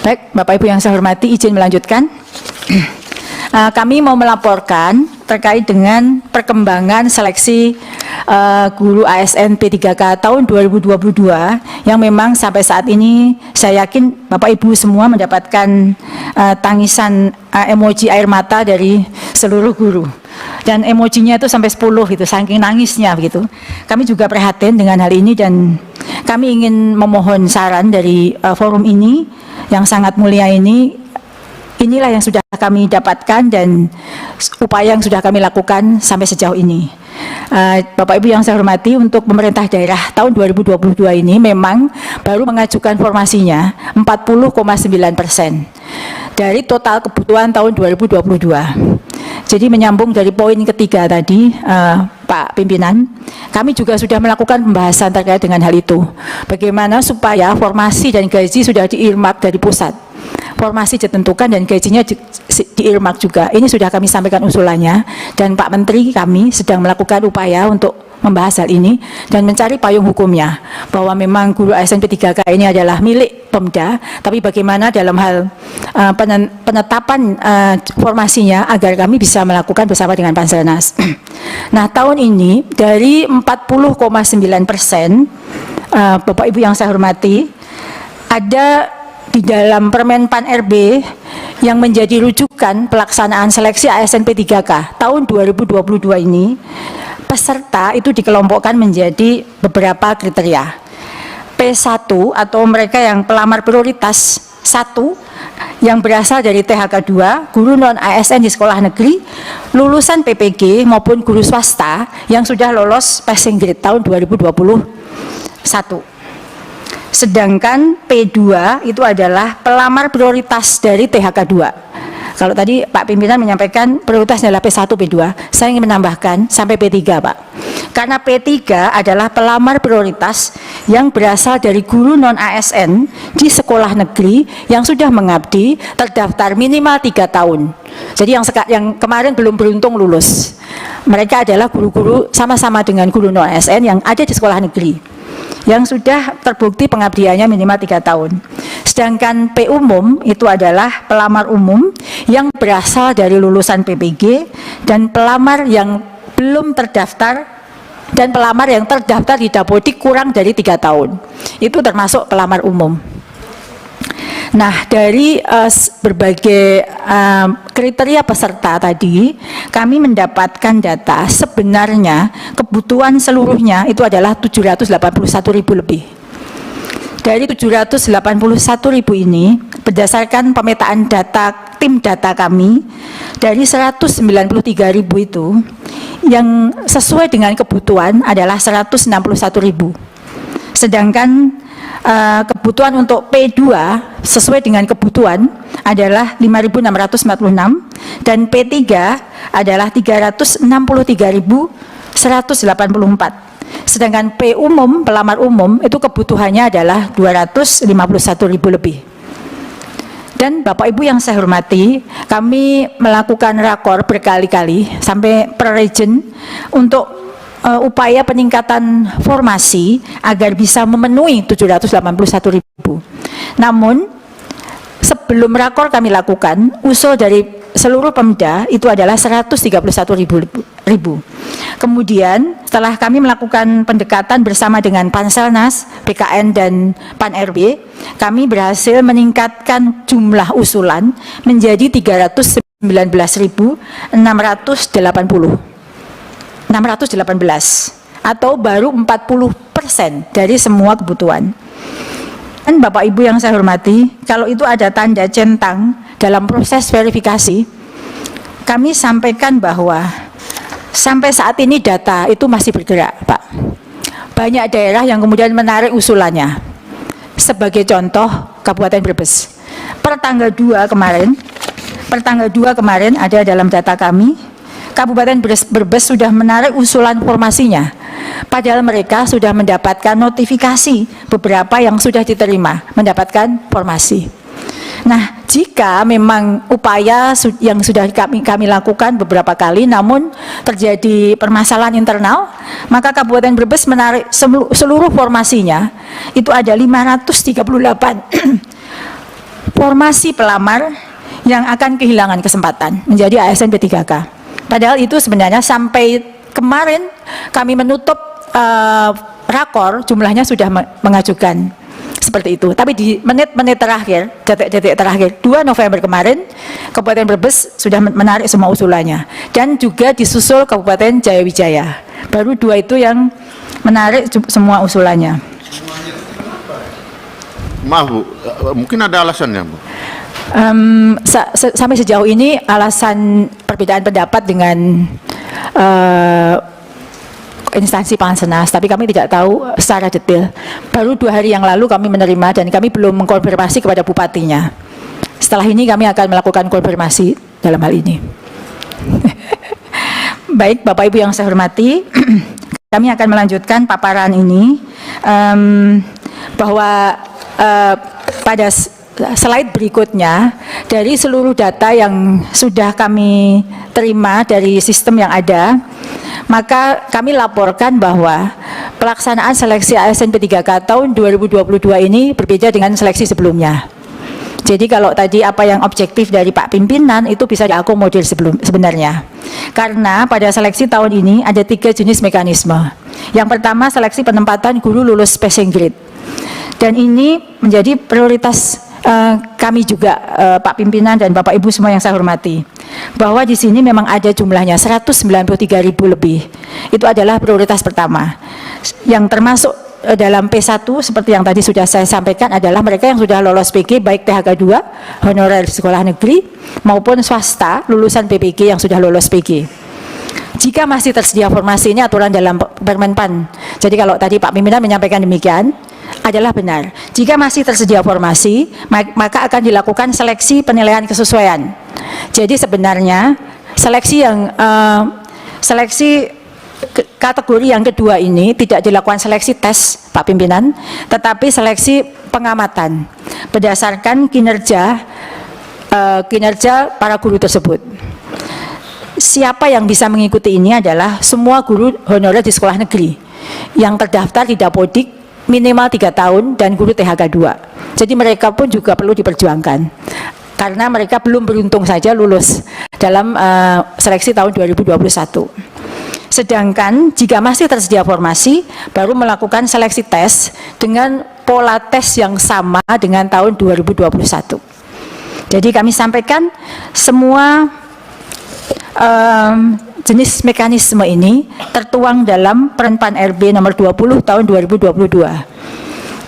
Baik, Bapak Ibu yang saya hormati, izin melanjutkan. Kami mau melaporkan terkait dengan perkembangan seleksi guru ASN P3K tahun 2022 yang memang sampai saat ini saya yakin Bapak Ibu semua mendapatkan tangisan emoji air mata dari seluruh guru. Dan emojinya itu sampai 10 gitu, saking nangisnya begitu. Kami juga prihatin dengan hal ini dan kami ingin memohon saran dari forum ini yang sangat mulia ini. Inilah yang sudah kami dapatkan dan upaya yang sudah kami lakukan sampai sejauh ini. Bapak Ibu yang saya hormati, untuk pemerintah daerah tahun 2022 ini memang baru mengajukan formasinya 40,9% dari total kebutuhan tahun 2022. Jadi menyambung dari poin ketiga tadi, Pak Pimpinan, kami juga sudah melakukan pembahasan terkait dengan hal itu. Bagaimana supaya formasi dan gaji sudah diirmak dari pusat. Formasi ditentukan dan gajinya diirmak juga. Ini sudah kami sampaikan usulannya dan Pak Menteri kami sedang melakukan upaya untuk membahas hal ini dan mencari payung hukumnya bahwa memang guru ASN P3K ini adalah milik Pemda, tapi bagaimana dalam hal penetapan formasinya agar kami bisa melakukan bersama dengan Panselnas. Nah, tahun ini dari 40,9%, Bapak Ibu yang saya hormati, ada di dalam Permen Pan RB yang menjadi rujukan pelaksanaan seleksi ASN P3K tahun 2022 ini, peserta itu dikelompokkan menjadi beberapa kriteria. P1 atau mereka yang pelamar prioritas 1 yang berasal dari THK 2, guru non ASN di sekolah negeri, lulusan PPG maupun guru swasta yang sudah lolos passing grade tahun 2021. Sedangkan P2 itu adalah pelamar prioritas dari THK 2. Kalau tadi Pak Pimpinan menyampaikan prioritasnya adalah P1, P2, saya ingin menambahkan sampai P3, Pak. Karena P3 adalah pelamar prioritas yang berasal dari guru non-ASN di sekolah negeri yang sudah mengabdi terdaftar minimal 3 tahun. Jadi yang kemarin belum beruntung lulus. Mereka adalah guru-guru sama-sama dengan guru non-ASN yang ada di sekolah negeri yang sudah terbukti pengabdiannya minimal 3 tahun. Sedangkan P umum itu adalah pelamar umum yang berasal dari lulusan PPG dan pelamar yang belum terdaftar dan pelamar yang terdaftar di Dapodik kurang dari 3 tahun. Itu termasuk pelamar umum. Nah, dari berbagai kriteria peserta tadi, kami mendapatkan data sebenarnya kebutuhan seluruhnya itu adalah 781.000 lebih. Dari 781.000 ini, berdasarkan pemetaan data tim data kami, dari 193.000 itu, yang sesuai dengan kebutuhan adalah 161.000. Sedangkan kebutuhan untuk P2 sesuai dengan kebutuhan adalah 5.646 dan P3 adalah 363.184. Sedangkan P umum, pelamar umum, itu kebutuhannya adalah 251.000 lebih. Dan Bapak Ibu yang saya hormati, kami melakukan rakor berkali-kali sampai per region untuk upaya peningkatan formasi agar bisa memenuhi 781.000. Namun sebelum rakor kami lakukan, usul dari seluruh Pemda itu adalah 131.000. Kemudian setelah kami melakukan pendekatan bersama dengan Panselnas, BKN dan Pan RB, kami berhasil meningkatkan jumlah usulan menjadi 319.618 atau baru 40% dari semua kebutuhan. Dan Bapak Ibu yang saya hormati, kalau itu ada tanda centang dalam proses verifikasi, kami sampaikan bahwa sampai saat ini data itu masih bergerak, Pak. Banyak daerah yang kemudian menarik usulannya. Sebagai contoh, Kabupaten Brebes. Per tanggal 2 kemarin ada dalam data kami, Kabupaten Brebes sudah menarik usulan formasinya, padahal mereka sudah mendapatkan notifikasi beberapa yang sudah diterima mendapatkan formasi. Nah, jika memang upaya yang sudah kami lakukan beberapa kali, namun terjadi permasalahan internal, maka Kabupaten Brebes menarik seluruh formasinya, itu ada 538 formasi pelamar yang akan kehilangan kesempatan menjadi ASN P3K. Padahal itu sebenarnya sampai kemarin kami menutup rakor jumlahnya sudah mengajukan seperti itu. Tapi di menit-menit terakhir, detik-detik terakhir, 2 November kemarin, Kabupaten Brebes sudah menarik semua usulannya. Dan juga disusul Kabupaten Jayawijaya. Baru 2 itu yang menarik semua usulannya. Maaf Bu, mungkin ada alasannya Bu? Sampai sejauh ini alasan perbedaan pendapat dengan instansi Pangasenas, tapi kami tidak tahu secara detail. Baru 2 hari yang lalu kami menerima dan kami belum mengkonfirmasi kepada bupatinya. Setelah ini kami akan melakukan konfirmasi dalam hal ini. Baik, Bapak Ibu yang saya hormati, kami akan melanjutkan paparan ini bahwa pada slide berikutnya, dari seluruh data yang sudah kami terima dari sistem yang ada, maka kami laporkan bahwa pelaksanaan seleksi ASN P3K tahun 2022 ini berbeda dengan seleksi sebelumnya. Jadi kalau tadi apa yang objektif dari Pak Pimpinan itu bisa diakomodir sebenarnya. Karena pada seleksi tahun ini ada 3 jenis mekanisme. Yang pertama, seleksi penempatan guru lulus passing grade. Dan ini menjadi prioritas kami juga, Pak Pimpinan dan Bapak Ibu semua yang saya hormati, bahwa di sini memang ada jumlahnya 193.000 lebih. Itu adalah prioritas pertama. Yang termasuk dalam P1 seperti yang tadi sudah saya sampaikan adalah mereka yang sudah lolos PG baik THK 2, honorer sekolah negeri maupun swasta lulusan PPG yang sudah lolos PG. Jika masih tersedia formasi, ini aturan dalam Permenpan. Jadi kalau tadi Pak Pimpinan menyampaikan demikian, adalah benar. Jika masih tersedia formasi, maka akan dilakukan seleksi penilaian kesesuaian. Jadi sebenarnya seleksi yang kategori yang kedua ini tidak dilakukan seleksi tes, Pak Pimpinan, tetapi seleksi pengamatan berdasarkan kinerja para guru tersebut. Siapa yang bisa mengikuti ini adalah semua guru honorer di sekolah negeri yang terdaftar di Dapodik minimal 3 tahun dan guru THK 2. Jadi mereka pun juga perlu diperjuangkan karena mereka belum beruntung saja lulus dalam seleksi tahun 2021. Sedangkan jika masih tersedia formasi, baru melakukan seleksi tes dengan pola tes yang sama dengan tahun 2021. Jadi kami sampaikan semua jenis mekanisme ini tertuang dalam Permenpan RB nomor 20 tahun 2022.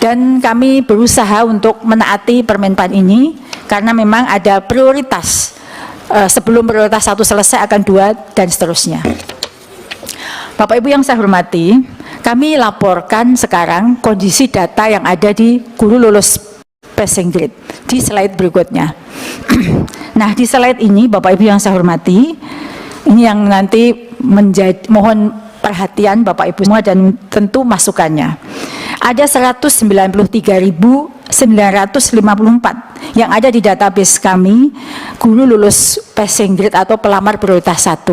Dan kami berusaha untuk menaati Permenpan ini karena memang ada prioritas. Sebelum prioritas 1 selesai akan 2 dan seterusnya. Bapak Ibu yang saya hormati, kami laporkan sekarang kondisi data yang ada di guru lulus passing grade di slide berikutnya. Nah, di slide ini Bapak Ibu yang saya hormati, ini yang nanti mohon perhatian Bapak Ibu semua dan tentu masukannya. Ada 193.954 yang ada di database kami guru lulus passing grade atau pelamar prioritas 1.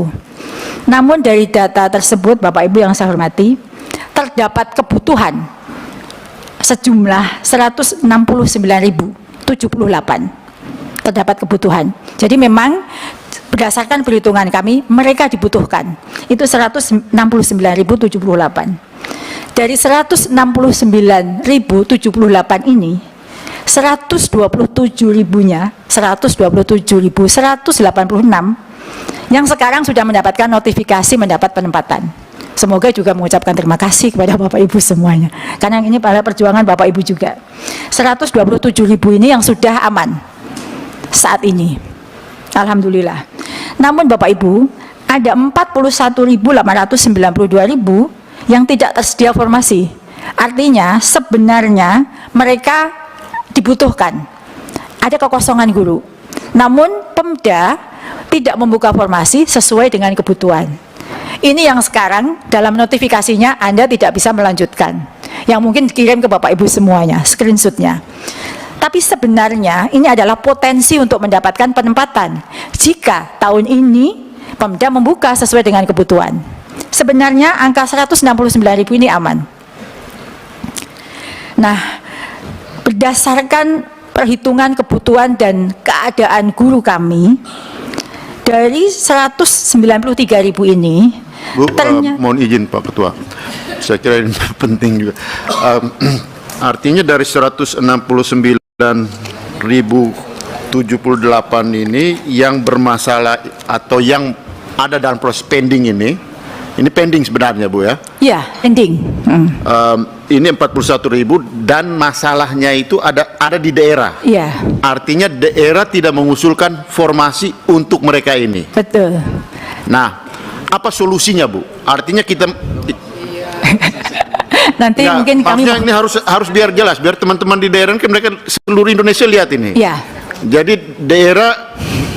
Namun dari data tersebut Bapak Ibu yang saya hormati, terdapat kebutuhan sejumlah 169.078. Terdapat kebutuhan. Jadi memang berdasarkan perhitungan kami, mereka dibutuhkan. Itu 169.078. Dari 169.078 ini, 127.000-nya, 127.186 yang sekarang sudah mendapatkan notifikasi mendapat penempatan. Semoga juga mengucapkan terima kasih kepada Bapak Ibu semuanya. Karena ini pada perjuangan Bapak Ibu juga. 127.000 ini yang sudah aman saat ini. Alhamdulillah. Namun Bapak Ibu, ada 41.892.000 yang tidak tersedia formasi. Artinya sebenarnya mereka dibutuhkan. Ada kekosongan guru. Namun Pemda tidak membuka formasi sesuai dengan kebutuhan. Ini yang sekarang dalam notifikasinya Anda tidak bisa melanjutkan. Yang mungkin dikirim ke Bapak Ibu semuanya, screenshotnya. Tapi sebenarnya ini adalah potensi untuk mendapatkan penempatan jika tahun ini Pemda membuka sesuai dengan kebutuhan. Sebenarnya angka 169.000 ini aman. Nah, berdasarkan perhitungan kebutuhan dan keadaan guru kami, dari 193.000 ini, Bu, mohon izin Pak Ketua, saya kira ini penting juga. Artinya dari 169.078 ini yang bermasalah atau yang ada dalam proses pending ini pending sebenarnya Bu ya? Ya, pending. Ini 41.000 dan masalahnya itu ada di daerah. Iya. Artinya daerah tidak mengusulkan formasi untuk mereka ini. Betul. Nah, apa solusinya Bu? Artinya kita Nanti ya, mungkin kami maksudnya ini harus biar jelas, biar teman-teman di daerah kan mereka seluruh Indonesia lihat ini. ya, Jadi daerah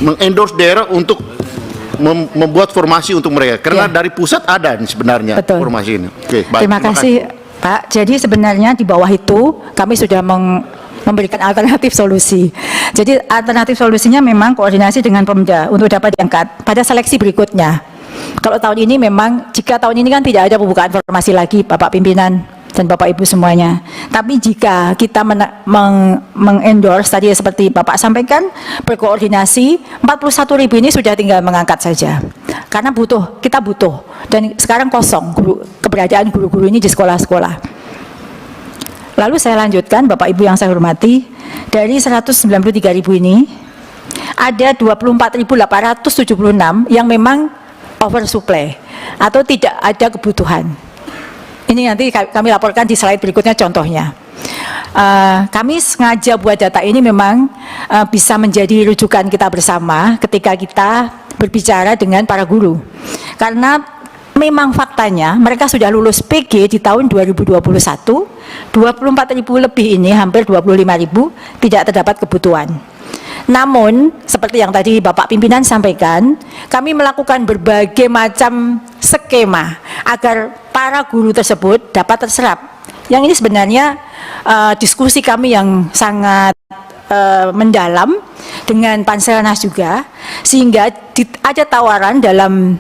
mengendorse daerah untuk membuat formasi untuk mereka karena Ya. dari pusat ada nih sebenarnya Betul. formasi ini. Oke, baik. terima kasih Pak. Jadi sebenarnya di bawah itu kami sudah memberikan alternatif solusi. Jadi alternatif solusinya memang koordinasi dengan Pemda untuk dapat diangkat pada seleksi berikutnya. Kalau tahun ini memang, jika tahun ini kan tidak ada pembukaan formasi lagi Bapak Pimpinan dan Bapak Ibu semuanya. Tapi jika kita mengendorse tadi seperti Bapak sampaikan, berkoordinasi, 41.000 ini sudah tinggal mengangkat saja. Karena kita butuh. Dan sekarang kosong keberadaan guru-guru ini di sekolah-sekolah. Lalu saya lanjutkan, Bapak Ibu yang saya hormati, dari 193.000 ini, ada 24.876 yang memang oversupply atau tidak ada kebutuhan. Ini nanti kami laporkan di slide berikutnya contohnya. Kami sengaja buat data ini memang bisa menjadi rujukan kita bersama ketika kita berbicara dengan para guru. Karena memang faktanya mereka sudah lulus PG di tahun 2021, 24.000 lebih ini, hampir 25.000 tidak terdapat kebutuhan. Namun, seperti yang tadi Bapak Pimpinan sampaikan, kami melakukan berbagai macam skema agar para guru tersebut dapat terserap. Yang ini sebenarnya diskusi kami yang sangat mendalam dengan Panselnas juga, sehingga ada tawaran dalam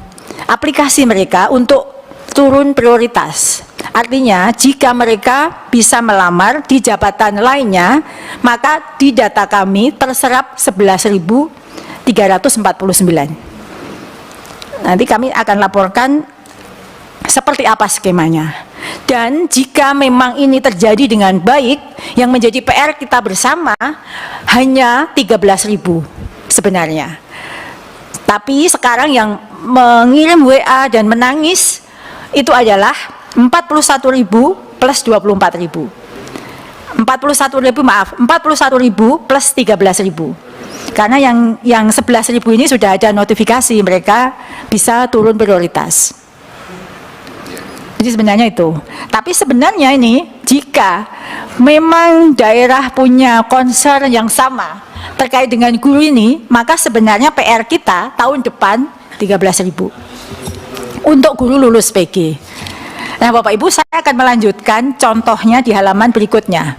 aplikasi mereka untuk turun prioritas. Artinya jika mereka bisa melamar di jabatan lainnya, maka di data kami terserap 11.349. Nanti kami akan laporkan seperti apa skemanya. Dan jika memang ini terjadi dengan baik, yang menjadi PR kita bersama hanya 13.000 sebenarnya. Tapi sekarang yang mengirim WA dan menangis itu adalah 41.000 plus 24.000. 41.000 plus 13.000. Karena yang 11.000 ini sudah ada notifikasi mereka bisa turun prioritas. Jadi sebenarnya itu. Tapi sebenarnya ini jika memang daerah punya concern yang sama terkait dengan guru ini, maka sebenarnya PR kita tahun depan 13.000 untuk guru lulus PG. Nah, Bapak Ibu, saya akan melanjutkan contohnya di halaman berikutnya.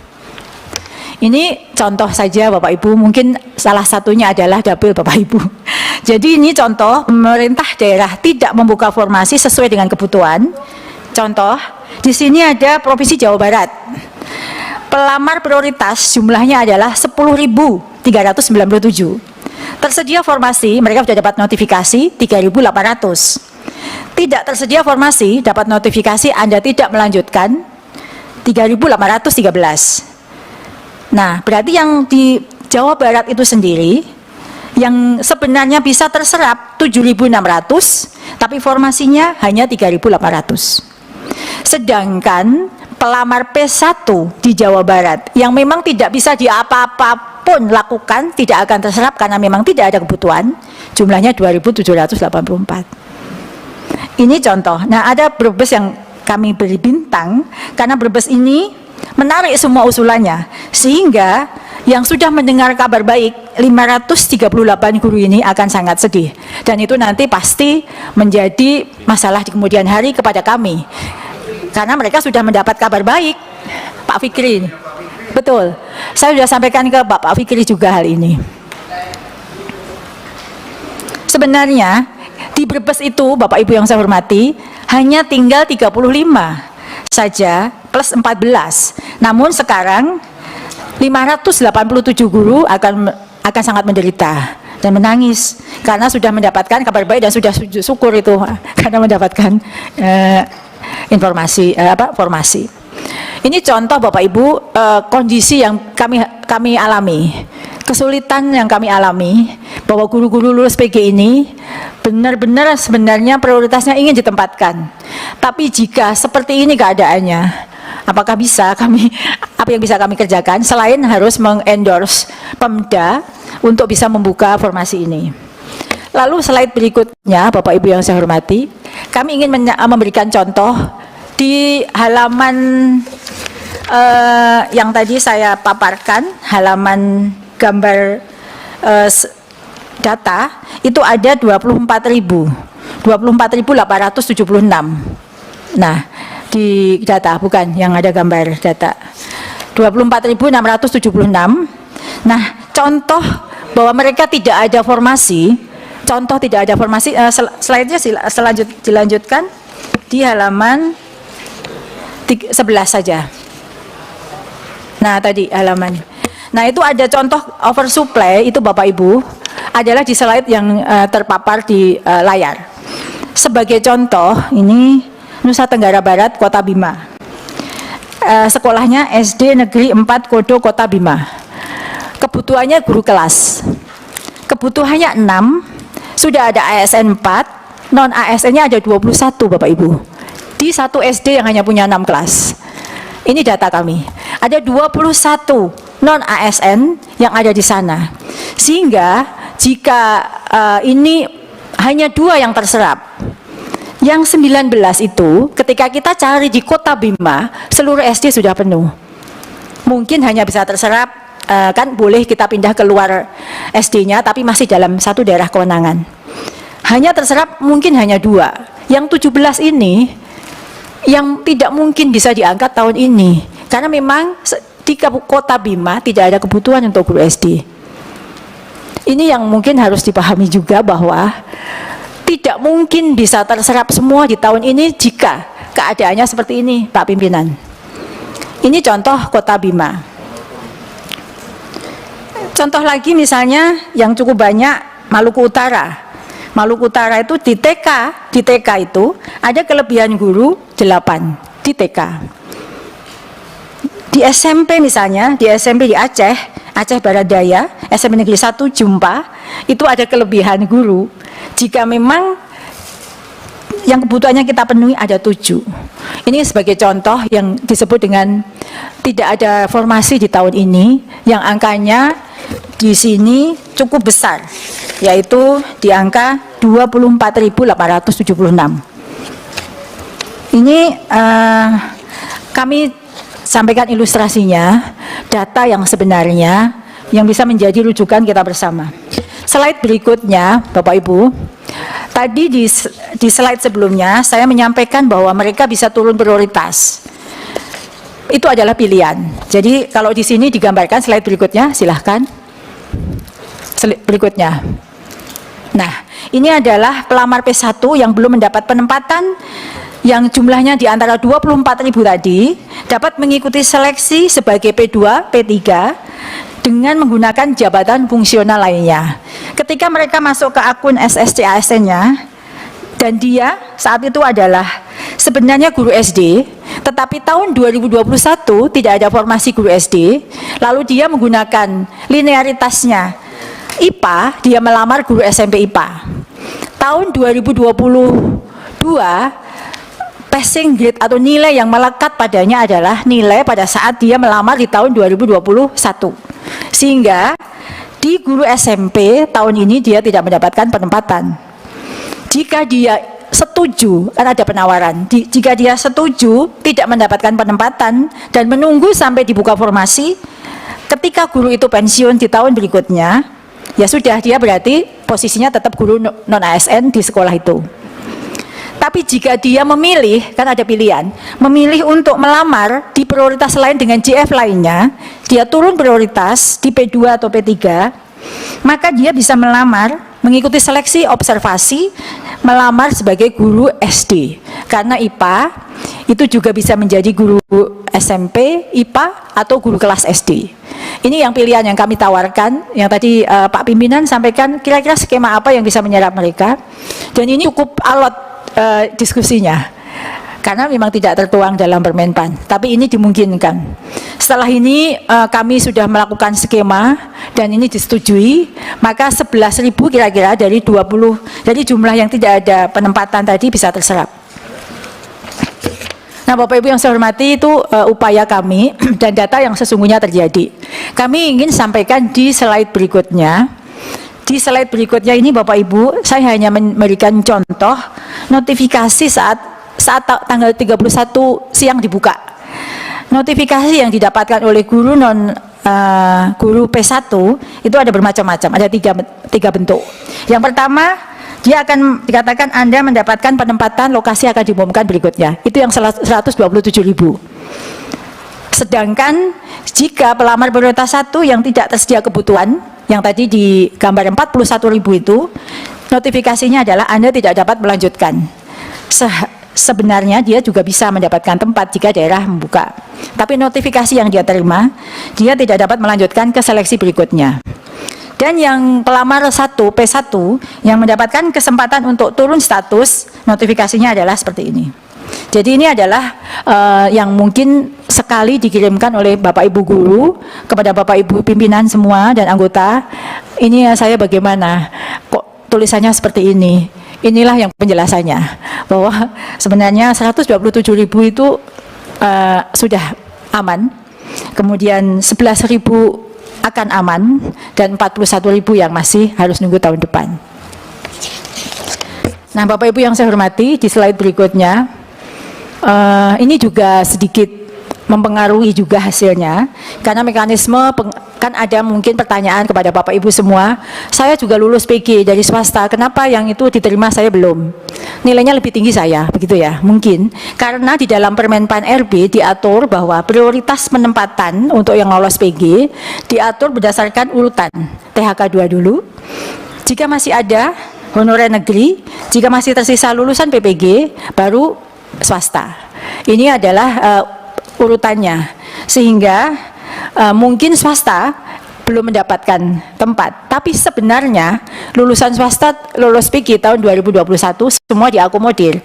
Ini contoh saja Bapak Ibu, mungkin salah satunya adalah dapil Bapak Ibu. Jadi ini contoh pemerintah daerah tidak membuka formasi sesuai dengan kebutuhan. Contoh, di sini ada Provinsi Jawa Barat. Pelamar prioritas jumlahnya adalah 10.397. Tersedia formasi, mereka sudah dapat notifikasi 3.800. Tidak tersedia formasi, dapat notifikasi Anda tidak melanjutkan 3.813. Nah, berarti yang di Jawa Barat itu sendiri yang sebenarnya bisa terserap 7.600, tapi formasinya hanya 3.800. Sedangkan pelamar P1 di Jawa Barat yang memang tidak bisa diapa-apapun lakukan, tidak akan terserap karena memang tidak ada kebutuhan, jumlahnya 2.784. Ini contoh. Nah, ada Brebes yang kami beri bintang karena Brebes ini menarik semua usulannya, sehingga yang sudah mendengar kabar baik 538 guru ini akan sangat sedih, dan itu nanti pasti menjadi masalah di kemudian hari kepada kami karena mereka sudah mendapat kabar baik. Pak Fikri, betul, saya sudah sampaikan ke Pak Fikri juga hal ini. Sebenarnya di Brebes itu, Bapak Ibu yang saya hormati, hanya tinggal 35 saja plus 14. Namun sekarang 587 guru akan sangat menderita dan menangis karena sudah mendapatkan kabar baik dan sudah syukur itu karena mendapatkan formasi. Ini contoh Bapak Ibu kondisi yang kami alami, kesulitan yang kami alami bahwa guru-guru lulus PG ini benar-benar sebenarnya prioritasnya ingin ditempatkan. Tapi jika seperti ini keadaannya, apakah apa yang bisa kami kerjakan selain harus mengendorse Pemda untuk bisa membuka formasi ini. Lalu slide berikutnya Bapak Ibu yang saya hormati, kami ingin memberikan contoh di halaman yang tadi saya paparkan, halaman gambar data itu ada 24.876. Nah, di data bukan yang ada gambar data 24.676. Nah, contoh bahwa mereka tidak ada formasi, slide-nya dilanjutkan di halaman 11 saja. Nah, tadi halaman. Nah, itu ada contoh oversupply itu Bapak Ibu adalah di slide yang terpapar di layar. Sebagai contoh, ini Nusa Tenggara Barat, Kota Bima. Sekolahnya SD Negeri 4 Kodo, Kota Bima. Kebutuhannya guru kelas. Kebutuhannya 6, sudah ada ASN 4, non ASN-nya ada 21 Bapak Ibu. Di satu SD yang hanya punya 6 kelas. Ini data kami. Ada 21 non ASN yang ada di sana. Sehingga jika ini hanya 2 yang terserap, yang 19 itu ketika kita cari di Kota Bima, seluruh SD sudah penuh. Mungkin hanya bisa terserap, kan boleh kita pindah keluar SD-nya, tapi masih dalam satu daerah kewenangan. Hanya terserap mungkin hanya 2. Yang 17 ini yang tidak mungkin bisa diangkat tahun ini, karena memang di Kota Bima tidak ada kebutuhan untuk guru SD. Ini yang mungkin harus dipahami juga bahwa tidak mungkin bisa terserap semua di tahun ini jika keadaannya seperti ini, Pak Pimpinan. Ini contoh Kota Bima. Contoh lagi misalnya yang cukup banyak, Maluku Utara. Maluku Utara itu di TK itu ada kelebihan guru 8 di TK. Di SMP misalnya, di SMP di Aceh Barat Daya, SMP Negeri 1 Jumpa, itu ada kelebihan guru. Jika memang yang kebutuhannya kita penuhi ada 7. Ini sebagai contoh yang disebut dengan tidak ada formasi di tahun ini, yang angkanya di sini cukup besar, yaitu di angka 24.876. Ini kami sampaikan ilustrasinya, data yang sebenarnya yang bisa menjadi rujukan kita bersama. Slide berikutnya, Bapak Ibu. Tadi di slide sebelumnya saya menyampaikan bahwa mereka bisa turun prioritas. Itu adalah pilihan. Jadi kalau di sini digambarkan slide berikutnya, silahkan. Berikutnya. Nah, ini adalah pelamar P1 yang belum mendapat penempatan, yang jumlahnya di antara 24.000 tadi, dapat mengikuti seleksi sebagai P2, P3 dengan menggunakan jabatan fungsional lainnya. Ketika mereka masuk ke akun SSC ASN-nya, dan dia saat itu adalah sebenarnya guru SD, tetapi tahun 2021 tidak ada formasi guru SD, lalu dia menggunakan linearitasnya IPA, dia melamar guru SMP IPA. Tahun 2022, passing grade atau nilai yang melekat padanya adalah nilai pada saat dia melamar di tahun 2021. Sehingga di guru SMP tahun ini dia tidak mendapatkan penempatan. Jika dia setuju, kan ada penawaran, jika dia setuju tidak mendapatkan penempatan dan menunggu sampai dibuka formasi, ketika guru itu pensiun di tahun berikutnya, ya sudah, dia berarti posisinya tetap guru non-ASN di sekolah itu. Tapi jika dia memilih, kan ada pilihan, memilih untuk melamar di prioritas lain dengan JF lainnya, dia turun prioritas di P2 atau P3, maka dia bisa melamar, mengikuti seleksi observasi, melamar sebagai guru SD. Karena IPA itu juga bisa menjadi guru SMP, IPA, atau guru kelas SD. Ini yang pilihan yang kami tawarkan, yang tadi Pak Pimpinan sampaikan kira-kira skema apa yang bisa menyerap mereka. Dan ini cukup alot diskusinya, karena memang tidak tertuang dalam Permenpan, tapi ini dimungkinkan. Setelah ini kami sudah melakukan skema dan ini disetujui, maka 11.000 kira-kira dari jumlah yang tidak ada penempatan tadi bisa terserap. Nah, Bapak Ibu yang saya hormati, itu upaya kami dan data yang sesungguhnya terjadi. Kami ingin sampaikan di slide berikutnya. Di slide berikutnya ini Bapak Ibu, saya hanya memberikan contoh notifikasi saat tanggal 31 siang dibuka. Notifikasi yang didapatkan oleh guru P1 itu ada bermacam-macam, ada tiga bentuk. Yang pertama, dia akan dikatakan Anda mendapatkan penempatan lokasi akan diumumkan berikutnya. Itu yang 127.000. Sedangkan jika pelamar prioritas 1 yang tidak tersedia kebutuhan, yang tadi di gambar 41.000 itu, notifikasinya adalah Anda tidak dapat melanjutkan. Sebenarnya dia juga bisa mendapatkan tempat jika daerah membuka. Tapi notifikasi yang dia terima, dia tidak dapat melanjutkan ke seleksi berikutnya. Dan yang pelamar P1 yang mendapatkan kesempatan untuk turun status, notifikasinya adalah seperti ini. Jadi ini adalah yang mungkin sekali dikirimkan oleh Bapak Ibu guru kepada Bapak Ibu pimpinan semua dan anggota. Ini saya bagaimana kok tulisannya seperti ini. Inilah yang penjelasannya, bahwa sebenarnya 127.000 itu sudah aman, kemudian 11.000 akan aman, dan 41.000 yang masih harus nunggu tahun depan. Nah, Bapak Ibu yang saya hormati, di slide berikutnya, ini juga sedikit mempengaruhi juga hasilnya, karena mekanisme kan ada mungkin pertanyaan kepada Bapak Ibu semua, saya juga lulus PG dari swasta, kenapa yang itu diterima saya belum? Nilainya lebih tinggi saya, begitu ya? Mungkin karena di dalam Permenpan RB diatur bahwa prioritas penempatan untuk yang lolos PG diatur berdasarkan urutan THK 2 dulu, jika masih ada honorer negeri, jika masih tersisa lulusan PPG, baru swasta. Ini adalah urutannya, sehingga mungkin swasta belum mendapatkan tempat, tapi sebenarnya lulusan swasta lulus PG tahun 2021 semua diakomodir.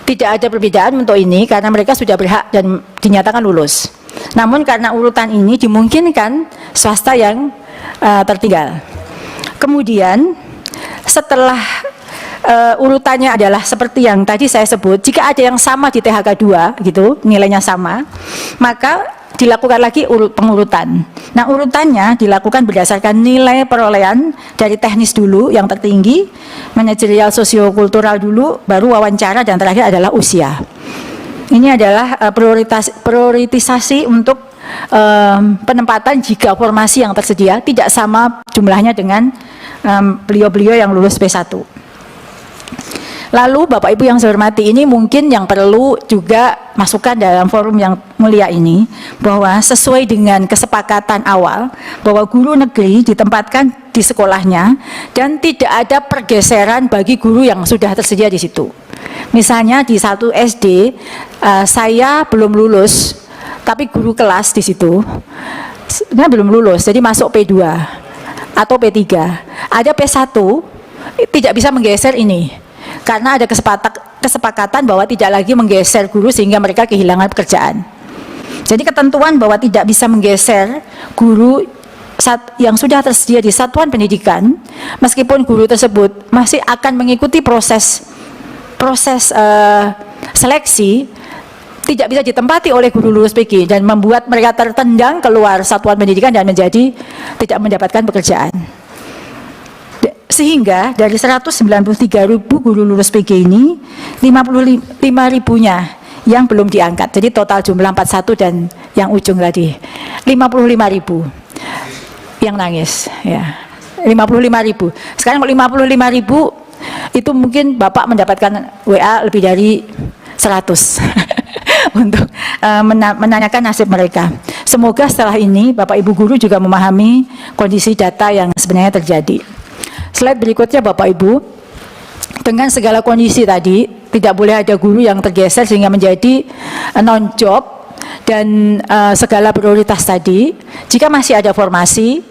Tidak ada perbedaan untuk ini karena mereka sudah berhak dan dinyatakan lulus. Namun karena urutan ini dimungkinkan swasta yang tertinggal. Kemudian setelah urutannya adalah seperti yang tadi saya sebut, jika ada yang sama di THK 2 gitu, nilainya sama, maka dilakukan lagi pengurutan. Nah, urutannya dilakukan berdasarkan nilai perolehan dari teknis dulu yang tertinggi, manajerial sosiokultural dulu, baru wawancara, dan terakhir adalah usia. Ini adalah prioritisasi untuk penempatan jika formasi yang tersedia tidak sama jumlahnya dengan beliau-beliau yang lulus P1. Lalu Bapak Ibu yang saya hormati, ini mungkin yang perlu juga masukkan dalam forum yang mulia ini, bahwa sesuai dengan kesepakatan awal bahwa guru negeri ditempatkan di sekolahnya dan tidak ada pergeseran bagi guru yang sudah tersedia di situ. Misalnya di 1 SD saya belum lulus, tapi guru kelas di situ sebenarnya belum lulus, jadi masuk P2 atau P3. Ada P1 tidak bisa menggeser ini, karena ada kesepakatan bahwa tidak lagi menggeser guru sehingga mereka kehilangan pekerjaan. Jadi ketentuan bahwa tidak bisa menggeser guru yang sudah tersedia di satuan pendidikan, meskipun guru tersebut masih akan mengikuti proses seleksi, tidak bisa ditempati oleh guru lulus PG dan membuat mereka tertendang keluar satuan pendidikan dan menjadi tidak mendapatkan pekerjaan. Sehingga dari 193.000 guru lulus PG ini, 55.000-nya yang belum diangkat. Jadi total jumlah 41 dan yang ujung tadi 55.000 yang nangis ya. 55.000. Sekarang 55.000 itu mungkin Bapak mendapatkan WA lebih dari 100 untuk menanyakan nasib mereka. Semoga setelah ini Bapak Ibu guru juga memahami kondisi data yang sebenarnya terjadi. Slide berikutnya Bapak Ibu, dengan segala kondisi tadi tidak boleh ada guru yang tergeser sehingga menjadi non-job dan segala prioritas tadi. Jika masih ada formasi,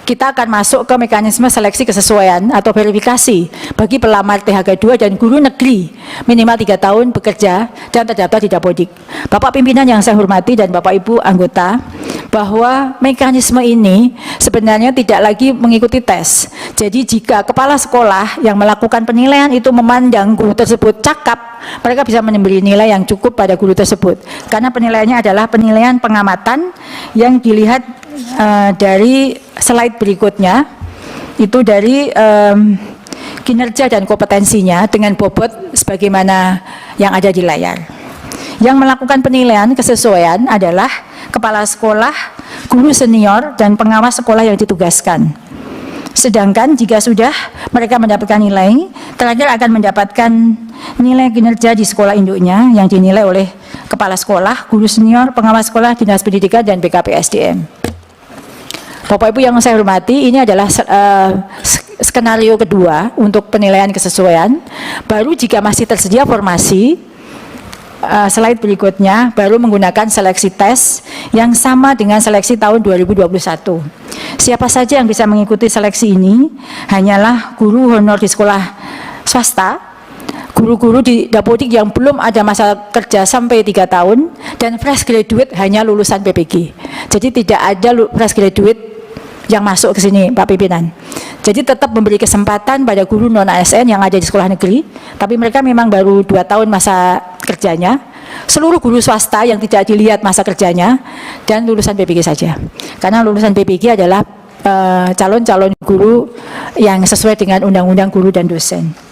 kita akan masuk ke mekanisme seleksi kesesuaian atau verifikasi bagi pelamar THK2 dan guru negeri minimal 3 tahun bekerja dan terdaftar di Dapodik. Bapak pimpinan yang saya hormati dan Bapak Ibu anggota, bahwa mekanisme ini sebenarnya tidak lagi mengikuti tes. Jadi jika kepala sekolah yang melakukan penilaian itu memandang guru tersebut cakap, mereka bisa memberi nilai yang cukup pada guru tersebut. Karena penilaiannya adalah penilaian pengamatan yang dilihat dari slide berikutnya, itu dari kinerja dan kompetensinya dengan bobot sebagaimana yang ada di layar. Yang melakukan penilaian kesesuaian adalah kepala sekolah, guru senior, dan pengawas sekolah yang ditugaskan. Sedangkan jika sudah mereka mendapatkan nilai, terakhir akan mendapatkan nilai kinerja di sekolah induknya yang dinilai oleh kepala sekolah, guru senior, pengawas sekolah, dinas pendidikan, dan BKPSDM. Bapak Ibu yang saya hormati, ini adalah skenario kedua untuk penilaian kesesuaian. Baru jika masih tersedia formasi, slide berikutnya baru menggunakan seleksi tes yang sama dengan seleksi tahun 2021. Siapa saja yang bisa mengikuti seleksi ini hanyalah guru honor di sekolah swasta, guru-guru di Dapodik yang belum ada masa kerja sampai 3 tahun, dan fresh graduate hanya lulusan PPG. Jadi tidak ada fresh graduate yang masuk ke sini, Pak Pimpinan. Jadi tetap memberi kesempatan pada guru non-ASN yang ada di sekolah negeri, tapi mereka memang baru 2 tahun masa kerjanya. Seluruh guru swasta yang tidak dilihat masa kerjanya, dan lulusan PPG saja. Karena lulusan PPG adalah calon-calon guru yang sesuai dengan Undang-Undang Guru dan Dosen.